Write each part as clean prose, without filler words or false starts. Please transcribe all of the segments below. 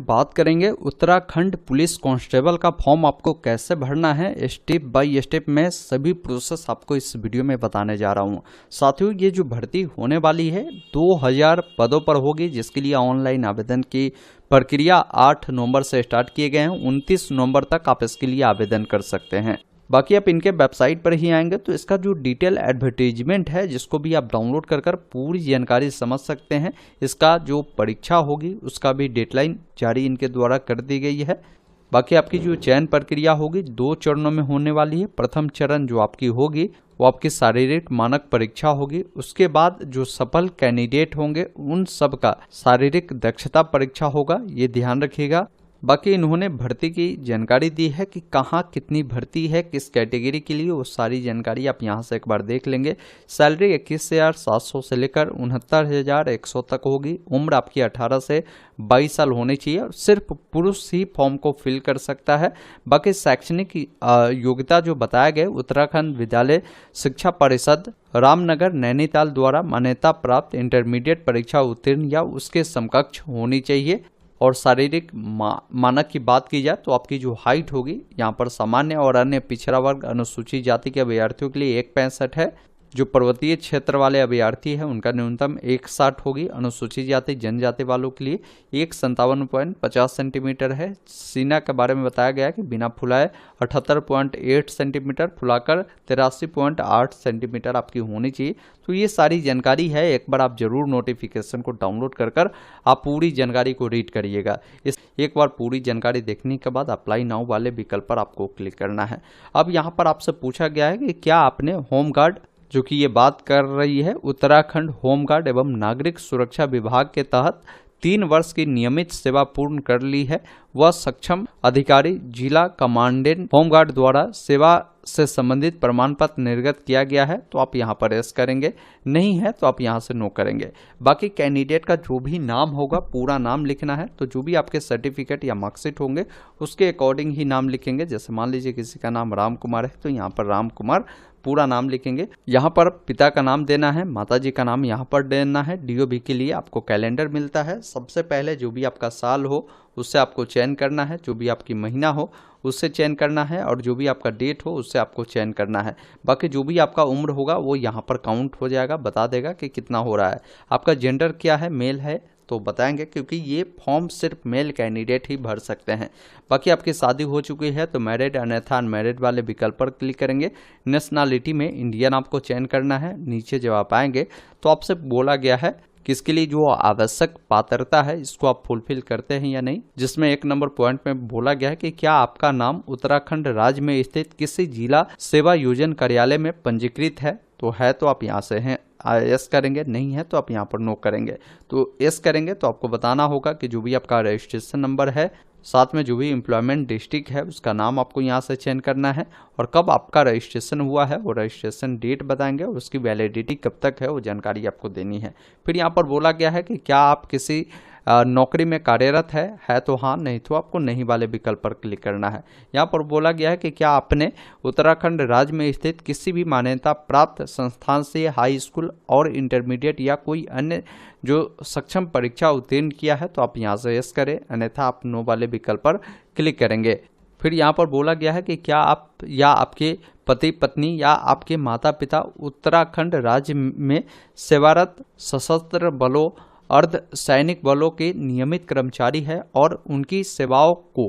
बात करेंगे Uttarakhand police constable का फॉर्म आपको कैसे भरना है। स्टेप बाय स्टेप मैं सभी प्रोसेस आपको इस वीडियो में बताने जा रहा हूं। साथियों, ये जो भर्ती होने वाली है 2000 पदों पर होगी, जिसके लिए ऑनलाइन आवेदन की प्रक्रिया 8 नवंबर से स्टार्ट किए गए हैं। 29 नवंबर तक आप इसके लिए आवेदन कर सकते हैं। बाकी आप इनके वेबसाइट पर ही आएंगे तो इसका जो डिटेल एडवर्टीजमेंट है, जिसको भी आप डाउनलोड कर पूरी जानकारी समझ सकते हैं। इसका जो परीक्षा होगी उसका भी डेडलाइन जारी इनके द्वारा कर दी गई है। बाकी आपकी जो चयन प्रक्रिया होगी 2 चरणों में होने वाली है। प्रथम चरण जो आपकी होगी वो आपकी शारीरिक मानक परीक्षा होगी। उसके बाद जो सफल कैंडिडेट होंगे उन सब का शारीरिक दक्षता परीक्षा होगा, ये ध्यान रखिएगा। बाकी इन्होंने भर्ती की जानकारी दी है कि कहाँ कितनी भर्ती है, किस कैटेगरी के लिए, वो सारी जानकारी आप यहाँ से एक बार देख लेंगे। सैलरी 21,700 से लेकर 69,100 तक होगी। उम्र आपकी 18 से 22 साल होनी चाहिए और सिर्फ पुरुष ही फॉर्म को फिल कर सकता है। बाकी शैक्षणिक योग्यता जो बताया गया, उत्तराखंड विद्यालय शिक्षा परिषद रामनगर नैनीताल द्वारा मान्यता प्राप्त इंटरमीडिएट परीक्षा उत्तीर्ण या उसके समकक्ष होनी चाहिए। और शारीरिक मानक की बात की जाए तो आपकी जो हाइट होगी यहाँ पर सामान्य और अन्य पिछड़ा वर्ग अनुसूचित जाति के अभ्यर्थियों के लिए 1.65 है। जो पर्वतीय क्षेत्र वाले अभ्यर्थी है उनका न्यूनतम 1.60 होगी। अनुसूचित जाति जनजाति वालों के लिए 157.50 सेंटीमीटर है। सीना के बारे में बताया गया है कि बिना फुलाए 78.8 सेंटीमीटर, फुलाकर 83.8 सेंटीमीटर आपकी होनी चाहिए। तो ये सारी जानकारी है, एक बार आप जरूर नोटिफिकेशन को डाउनलोड कर आप पूरी जानकारी को रीड करिएगा। एक बार पूरी जानकारी देखने के बाद अप्लाई नाउ वाले विकल्प पर आपको क्लिक करना है। अब यहाँ पर आपसे पूछा गया है कि क्या आपने होमगार्ड, जो कि ये बात कर रही है उत्तराखंड होमगार्ड एवं नागरिक सुरक्षा विभाग के तहत 3 वर्ष की नियमित सेवा पूर्ण कर ली है, वह सक्षम अधिकारी जिला कमांडेंट होमगार्ड द्वारा सेवा से संबंधित प्रमाण पत्र निर्गत किया गया है तो आप यहाँ पर यस करेंगे, नहीं है तो आप यहाँ से नो करेंगे। बाकी कैंडिडेट का जो भी नाम होगा पूरा नाम लिखना है। तो जो भी आपके सर्टिफिकेट या मार्कशीट होंगे उसके अकॉर्डिंग ही नाम लिखेंगे। जैसे मान लीजिए किसी का नाम राम कुमार है तो यहाँ पर राम कुमार पूरा नाम लिखेंगे। यहाँ पर पिता का नाम देना है, माताजी का नाम यहाँ पर देना है। डीओबी के लिए आपको कैलेंडर मिलता है। सबसे पहले जो भी आपका साल हो उससे आपको चयन करना है, जो भी आपकी महीना हो उससे चयन करना है और जो भी आपका डेट हो उससे आपको चयन करना है। बाकी जो भी आपका उम्र होगा वो यहाँ पर काउंट हो जाएगा, बता देगा कि कितना हो रहा है। आपका जेंडर क्या है, मेल है तो बताएंगे, क्योंकि ये फॉर्म सिर्फ मेल कैंडिडेट ही भर सकते हैं। बाकी आपकी शादी हो चुकी है तो मैरिड अन्यथा अनमैरिड वाले विकल्प पर क्लिक करेंगे। नेशनलिटी में इंडियन आपको चयन करना है। नीचे जब आप आएंगे तो आपसे बोला गया है कि इसके लिए जो आवश्यक पात्रता है इसको आप फुलफिल करते हैं या नहीं, जिसमें 1 नंबर पॉइंट में बोला गया है कि क्या आपका नाम उत्तराखंड राज्य में स्थित किसी जिला सेवा योजन कार्यालय में पंजीकृत है। तो है तो आप यहाँ से हैं यस करेंगे, नहीं है तो आप यहाँ पर नो करेंगे। तो यस करेंगे तो आपको बताना होगा कि जो भी आपका रजिस्ट्रेशन नंबर है, साथ में जो भी एम्प्लॉयमेंट डिस्ट्रिक्ट है उसका नाम आपको यहाँ से चयन करना है और कब आपका रजिस्ट्रेशन हुआ है वो रजिस्ट्रेशन डेट बताएंगे और उसकी वैलिडिटी कब तक है वो जानकारी आपको देनी है। फिर यहाँ पर बोला गया है कि क्या आप किसी नौकरी में कार्यरत है तो हाँ, नहीं तो आपको नहीं वाले विकल्प पर क्लिक करना है। यहाँ पर बोला गया है कि क्या आपने उत्तराखंड राज्य में स्थित किसी भी मान्यता प्राप्त संस्थान से हाई स्कूल और इंटरमीडिएट या कोई अन्य जो सक्षम परीक्षा उत्तीर्ण किया है तो आप यहाँ से यस करें, अन्यथा आप नो वाले विकल्प पर क्लिक करेंगे। फिर यहाँ पर बोला गया है कि क्या आप या आपके पति पत्नी या आपके माता पिता उत्तराखंड राज्य में सेवारत सशस्त्र बलों अर्ध सैनिक बलों के नियमित कर्मचारी है और उनकी सेवाओं को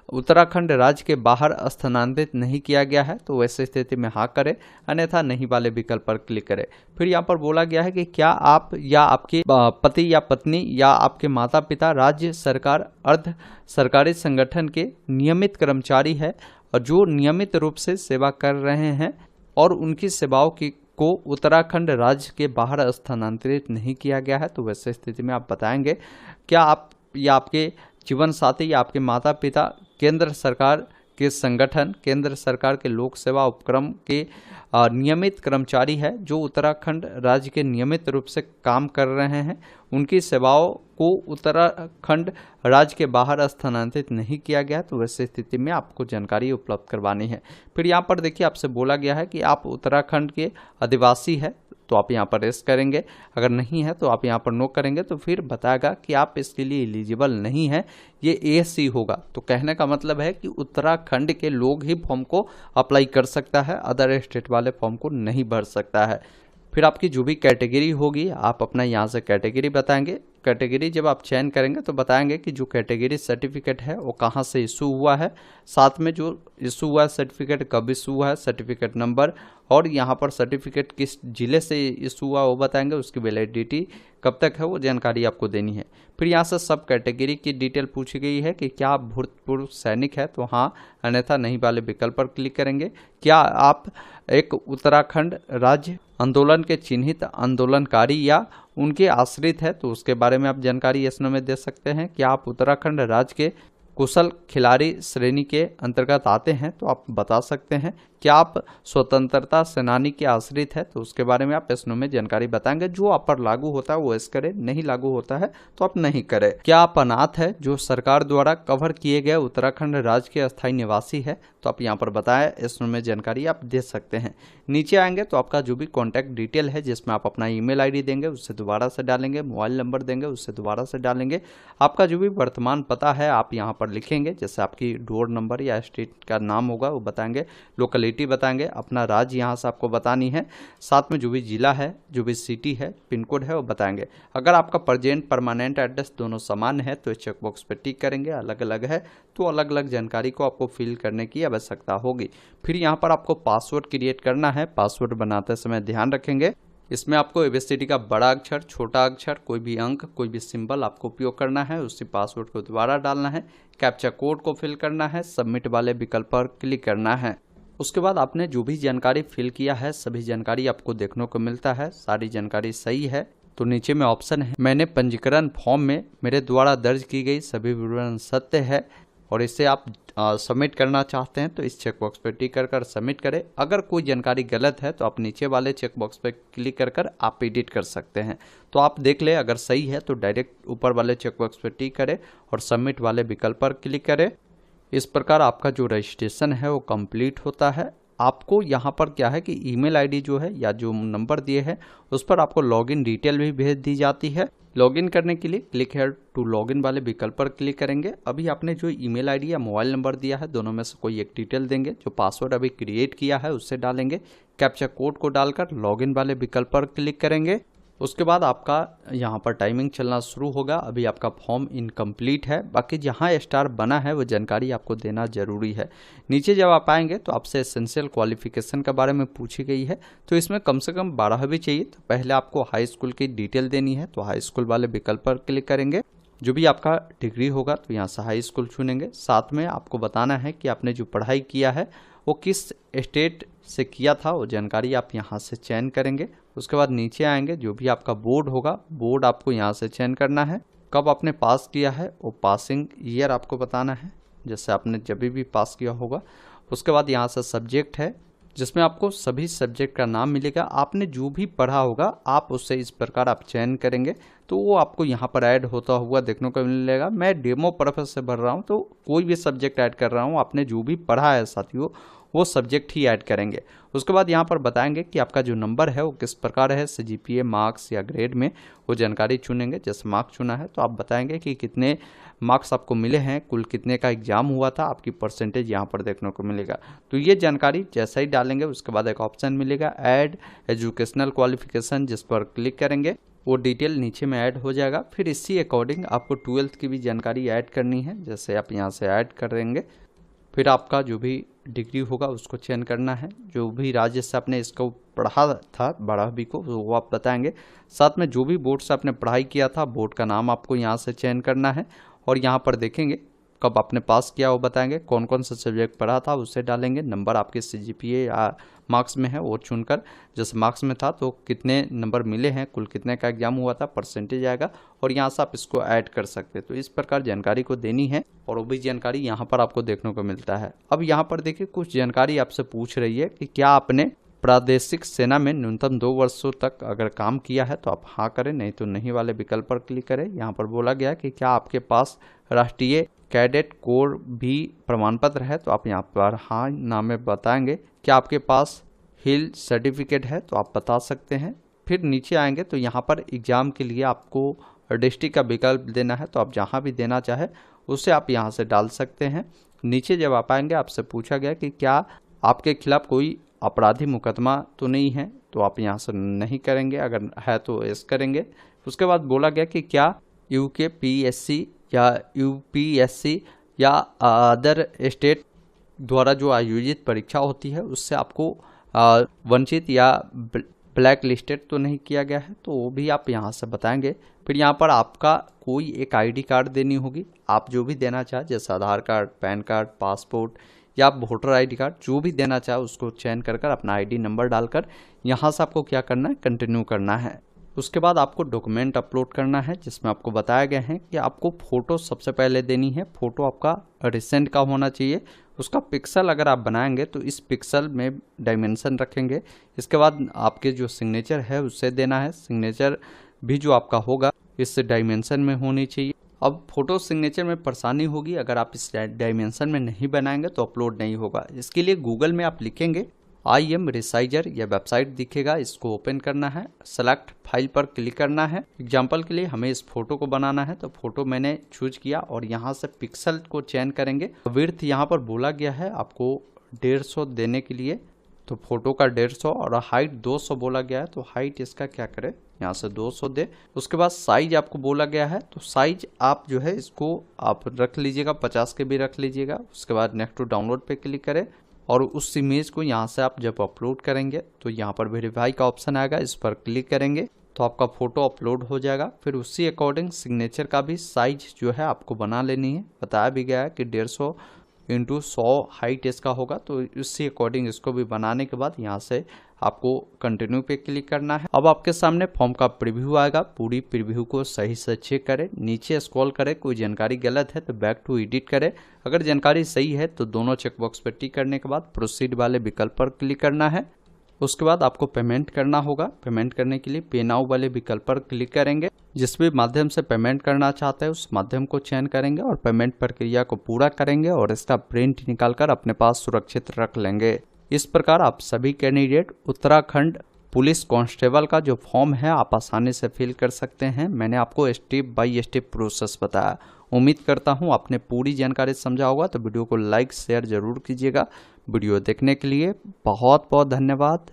उत्तराखंड राज्य के बाहर स्थानांतरित नहीं किया गया है तो वैसे स्थिति में हाँ करें, अन्यथा नहीं वाले विकल्प पर क्लिक करें। फिर यहाँ पर बोला गया है कि क्या आप या आपके पति या पत्नी या आपके माता पिता राज्य सरकार अर्ध सरकारी संगठन के नियमित कर्मचारी है और जो नियमित रूप से सेवा कर रहे हैं और उनकी सेवाओं की को उत्तराखंड राज्य के बाहर स्थानांतरित नहीं किया गया है तो वैसे स्थिति में आप बताएंगे। क्या आप या आपके जीवन साथी या आपके माता पिता केंद्र सरकार के संगठन, केंद्र सरकार के लोक सेवा उपक्रम के नियमित कर्मचारी है जो उत्तराखंड राज्य के नियमित रूप से काम कर रहे हैं, उनकी सेवाओं को उत्तराखंड राज्य के बाहर स्थानांतरित नहीं किया गया तो वैसे स्थिति में आपको जानकारी उपलब्ध करवानी है। फिर यहाँ पर देखिए आपसे बोला गया है कि आप उत्तराखंड के आदिवासी है तो आप यहाँ पर यस करेंगे, अगर नहीं है तो आप यहाँ पर नो करेंगे। तो फिर बताएगा कि आप इसके लिए एलिजिबल नहीं है, ये एसी होगा। तो कहने का मतलब है कि उत्तराखंड के लोग ही फॉर्म को अप्लाई कर सकता है, अदर स्टेट वाले फॉर्म को नहीं भर सकता है। फिर आपकी जो भी कैटेगरी होगी आप अपना यहाँ से कैटेगरी बताएंगे। कैटेगरी जब आप चयन करेंगे तो बताएंगे कि जो कैटेगरी सर्टिफिकेट है वो कहाँ से इशू हुआ है, साथ में जो इशू हुआ है सर्टिफिकेट कब इशू हुआ है, सर्टिफिकेट नंबर, और यहाँ पर सर्टिफिकेट किस जिले से इशू हुआ वो बताएंगे, उसकी वैलिडिटी कब तक है वो जानकारी आपको देनी है। फिर यहाँ से सब कैटेगरी की डिटेल पूछी गई है कि क्या आप भूतपूर्व सैनिक है तो हाँ, अन्यथा नहीं वाले विकल्प पर क्लिक करेंगे। क्या आप एक उत्तराखंड राज्य आंदोलन के चिन्हित आंदोलनकारी या उनके आश्रित है तो उसके बारे में आप जानकारी इस में दे सकते हैं। क्या आप उत्तराखंड राज्य के कुशल खिलाड़ी श्रेणी के अंतर्गत आते हैं तो आप बता सकते हैं। क्या आप स्वतंत्रता सेनानी के आश्रित है तो उसके बारे में आप प्रश्नों में जानकारी बताएंगे। जो आप पर लागू होता है वो इस करें, नहीं लागू होता है तो आप नहीं करें। क्या आप अनाथ है जो सरकार द्वारा कवर किए गए उत्तराखंड राज्य के अस्थायी निवासी है तो आप यहाँ पर बताएं, इसमें में जानकारी आप दे सकते हैं। नीचे आएंगे तो आपका जो भी कॉन्टैक्ट डिटेल है जिसमें आप अपना ईमेल आईडी देंगे उससे दोबारा से डालेंगे, मोबाइल नंबर देंगे उससे दोबारा से डालेंगे, आपका जो भी वर्तमान पता है आप यहाँ पर लिखेंगे, जैसे आपकी डोर नंबर या स्ट्रीट का नाम होगा वो बताएंगे, लोकेलिटी बताएंगे, अपना राज्य यहाँ से आपको बतानी है, साथ में जो भी जिला है, जो भी सिटी है, पिन कोड है वो बताएंगे। अगर आपका प्रेजेंट परमानेंट एड्रेस दोनों समान है तो चेक बॉक्स पे टिक करेंगे, अलग अलग है तो अलग अलग जानकारी को आपको फिल करने की आवश्यकता होगी। फिर यहाँ पर आपको पासवर्ड क्रिएट करना है। पासवर्ड बनाते समय ध्यान रखेंगे इसमें आपको एबीसीडी का बड़ा अक्षर, छोटा अक्षर, कोई भी अंक, कोई भी सिंबल आपको उपयोग करना है, उसी पासवर्ड को दोबारा डालना है, कैप्चा कोड को फिल करना है, सबमिट वाले विकल्प पर क्लिक करना है। उसके बाद आपने जो भी जानकारी फिल किया है सभी जानकारी आपको देखने को मिलता है। सारी जानकारी सही है तो नीचे में ऑप्शन है मैंने पंजीकरण फॉर्म में मेरे द्वारा दर्ज की गई सभी विवरण सत्य है और इसे आप सबमिट करना चाहते हैं तो इस चेकबॉक्स पर टिक कर सबमिट करें। अगर कोई जानकारी गलत है तो आप नीचे वाले चेकबॉक्स पर क्लिक कर आप एडिट कर सकते हैं। तो आप देख ले अगर सही है तो डायरेक्ट ऊपर वाले चेकबॉक्स पर टिक करें और सबमिट वाले विकल्प पर क्लिक करें। इस प्रकार आपका जो रजिस्ट्रेशन है वो कंप्लीट होता है। आपको यहाँ पर क्या है कि ईमेल आईडी जो है या जो नंबर दिए हैं उस पर आपको लॉगिन डिटेल भी भेज दी जाती है। लॉगिन करने के लिए क्लिक हेयर टू लॉगिन वाले विकल्प पर क्लिक करेंगे। अभी आपने जो ईमेल आईडी या मोबाइल नंबर दिया है दोनों में से कोई एक डिटेल देंगे, जो पासवर्ड अभी क्रिएट किया है उससे डालेंगे, कैप्चा कोड को डालकर लॉगिन वाले विकल्प पर क्लिक करेंगे। उसके बाद आपका यहाँ पर टाइमिंग चलना शुरू होगा। अभी आपका फॉर्म इनकम्प्लीट है, बाकी जहाँ स्टार बना है वो जानकारी आपको देना जरूरी है। नीचे जब आप आएंगे तो आपसे एसेंशियल क्वालिफिकेशन के बारे में पूछी गई है तो इसमें कम से कम 12वीं चाहिए। तो पहले आपको हाई स्कूल की डिटेल देनी है तो हाई स्कूल वाले विकल्प पर क्लिक करेंगे। जो भी आपका डिग्री होगा तो यहाँ से हाई स्कूल चुनेंगे। साथ में आपको बताना है कि आपने जो पढ़ाई किया है वो किस स्टेट से किया था, वो जानकारी आप यहाँ से चयन करेंगे। उसके बाद नीचे आएंगे, जो भी आपका बोर्ड होगा बोर्ड आपको यहाँ से चयन करना है। कब आपने पास किया है वो पासिंग ईयर आपको बताना है, जैसे आपने जब भी पास किया होगा। उसके बाद यहाँ से सब्जेक्ट है जिसमें आपको सभी सब्जेक्ट का नाम मिलेगा। आपने जो भी पढ़ा होगा आप उससे इस प्रकार आप चयन करेंगे तो वो आपको यहाँ पर ऐड होता हुआ देखने को मिलेगा। मैं डेमो पर्पस से भर रहा हूँ तो कोई भी सब्जेक्ट ऐड कर रहा हूँ, आपने जो भी पढ़ा है साथियों वो सब्जेक्ट ही ऐड करेंगे। उसके बाद यहाँ पर बताएंगे कि आपका जो नंबर है वो किस प्रकार है, सीजीपीए, मार्क्स या ग्रेड में वो जानकारी चुनेंगे। जैसे मार्क्स चुना है तो आप बताएंगे कि कितने मार्क्स आपको मिले हैं, कुल कितने का एग्जाम हुआ था, आपकी परसेंटेज यहाँ पर देखने को मिलेगा। तो ये जानकारी जैसा ही डालेंगे उसके बाद एक ऑप्शन मिलेगा ऐड एजुकेशनल क्वालिफिकेशन, जिस पर क्लिक करेंगे वो डिटेल नीचे में ऐड हो जाएगा। फिर इसी अकॉर्डिंग आपको 12th की भी जानकारी ऐड करनी है, जैसे आप यहाँ से ऐड करेंगे। फिर आपका जो भी डिग्री होगा उसको चयन करना है, जो भी राज्य से आपने इसको पढ़ा था 12वीं को वो आप बताएंगे। साथ में जो भी बोर्ड से आपने पढ़ाई किया था बोर्ड का नाम आपको यहाँ से चयन करना है और यहाँ पर देखेंगे कब आपने पास किया वो बताएंगे, कौन कौन सा सब्जेक्ट पढ़ा था उससे डालेंगे। नंबर आपके सीजीपीए या मार्क्स में है वो चुनकर, जैसे मार्क्स में था तो कितने नंबर मिले हैं, कुल कितने का एग्जाम हुआ था, परसेंटेज आएगा और यहाँ से आप इसको ऐड कर सकते हैं। तो इस प्रकार जानकारी को देनी है और वो भी जानकारी यहाँ पर आपको देखने को मिलता है। अब यहाँ पर देखिए कुछ जानकारी आपसे पूछ रही है कि क्या आपने प्रादेशिक सेना में न्यूनतम 2 वर्षों तक अगर काम किया है तो आप हाँ करें, नहीं तो नहीं वाले विकल्प पर क्लिक करें। यहाँ पर बोला गया कि क्या आपके पास राष्ट्रीय कैडेट कोर भी प्रमाण पत्र है तो आप यहाँ पर हाँ नाम में बताएंगे। क्या आपके पास हिल सर्टिफिकेट है तो आप बता सकते हैं। फिर नीचे आएंगे तो यहाँ पर एग्ज़ाम के लिए आपको डिस्ट्रिक्ट का विकल्प देना है, तो आप जहाँ भी देना चाहे उसे आप यहाँ से डाल सकते हैं। नीचे जब आप आएंगे आपसे पूछा गया कि क्या आपके खिलाफ कोई आपराधिक मुकदमा तो नहीं है, तो आप यहाँ से नहीं करेंगे, अगर है तो यस करेंगे। उसके बाद बोला गया कि क्या यूकेपीएससी या यूपीएससी या अदर स्टेट द्वारा जो आयोजित परीक्षा होती है उससे आपको वंचित या ब्लैक लिस्टेड तो नहीं किया गया है, तो वो भी आप यहाँ से बताएंगे। फिर यहाँ पर आपका कोई एक आईडी कार्ड देनी होगी, आप जो भी देना चाहे, जैसे आधार कार्ड, पैन कार्ड, पासपोर्ट या आप वोटर आईडी कार्ड जो भी देना चाहे उसको चयन कर अपना आईडी नंबर डालकर यहाँ से आपको क्या करना है, कंटिन्यू करना है। उसके बाद आपको डॉक्यूमेंट अपलोड करना है, जिसमें आपको बताया गया है कि आपको फ़ोटो सबसे पहले देनी है। फ़ोटो आपका रिसेंट का होना चाहिए। उसका पिक्सल अगर आप बनाएंगे तो इस पिक्सल में डायमेंशन रखेंगे। इसके बाद आपके जो सिग्नेचर है उससे देना है, सिग्नेचर भी जो आपका होगा इस डायमेंशन में होनी चाहिए। अब फोटो सिग्नेचर में परेशानी होगी, अगर आप इस डायमेंशन में नहीं बनाएंगे तो अपलोड नहीं होगा। इसके लिए गूगल में आप लिखेंगे IM रिसाइजर, यह वेबसाइट दिखेगा, इसको ओपन करना है, सेलेक्ट फाइल पर क्लिक करना है। एग्जाम्पल के लिए हमें इस फोटो को बनाना है, तो फोटो मैंने चूज किया और यहाँ से पिक्सल को चयन करेंगे। विड्थ यहाँ पर बोला गया है आपको 150 देने के लिए, तो फोटो का 150 और हाइट 200 बोला गया है, तो हाइट इसका क्या करें, यहाँ से 200 दे। उसके बाद साइज आपको बोला गया है, तो साइज आप जो है इसको आप रख लीजिएगा, 50 के भी रख लीजिएगा। उसके बाद नेक्स्ट टू डाउनलोड पे क्लिक करें और उस इमेज को यहाँ से आप जब अपलोड करेंगे तो यहाँ पर वेरीफाई का ऑप्शन आएगा, इस पर क्लिक करेंगे तो आपका फोटो अपलोड हो जाएगा। फिर उसी अकॉर्डिंग सिग्नेचर का भी साइज जो है आपको बना लेनी है। बताया भी गया है कि 150 × 100 हाइट इसका होगा, तो इसी अकॉर्डिंग इसको भी बनाने के बाद यहाँ से आपको कंटिन्यू पे क्लिक करना है। अब आपके सामने फॉर्म का प्रीव्यू आएगा, पूरी प्रीव्यू को सही से चेक करें, नीचे स्क्रॉल करें, कोई जानकारी गलत है तो बैक टू एडिट करें, अगर जानकारी सही है तो दोनों चेकबॉक्स पर टिक करने के बाद प्रोसीड वाले विकल्प पर क्लिक करना है। उसके बाद आपको पेमेंट करना होगा। पेमेंट करने के लिए पे नाउ वाले विकल्प पर क्लिक करेंगे, जिस भी माध्यम से पेमेंट करना चाहते हैं उस माध्यम को चयन करेंगे और पेमेंट प्रक्रिया को पूरा करेंगे और इसका प्रिंट निकालकर अपने पास सुरक्षित रख लेंगे। इस प्रकार आप सभी कैंडिडेट उत्तराखंड पुलिस कांस्टेबल का जो फॉर्म है आप आसानी से फिल कर सकते हैं। मैंने आपको स्टेप बाय स्टेप प्रोसेस बताया। उम्मीद करता हूं आपने पूरी जानकारी समझा होगा, तो वीडियो को लाइक शेयर जरूर कीजिएगा। वीडियो देखने के लिए बहुत बहुत धन्यवाद।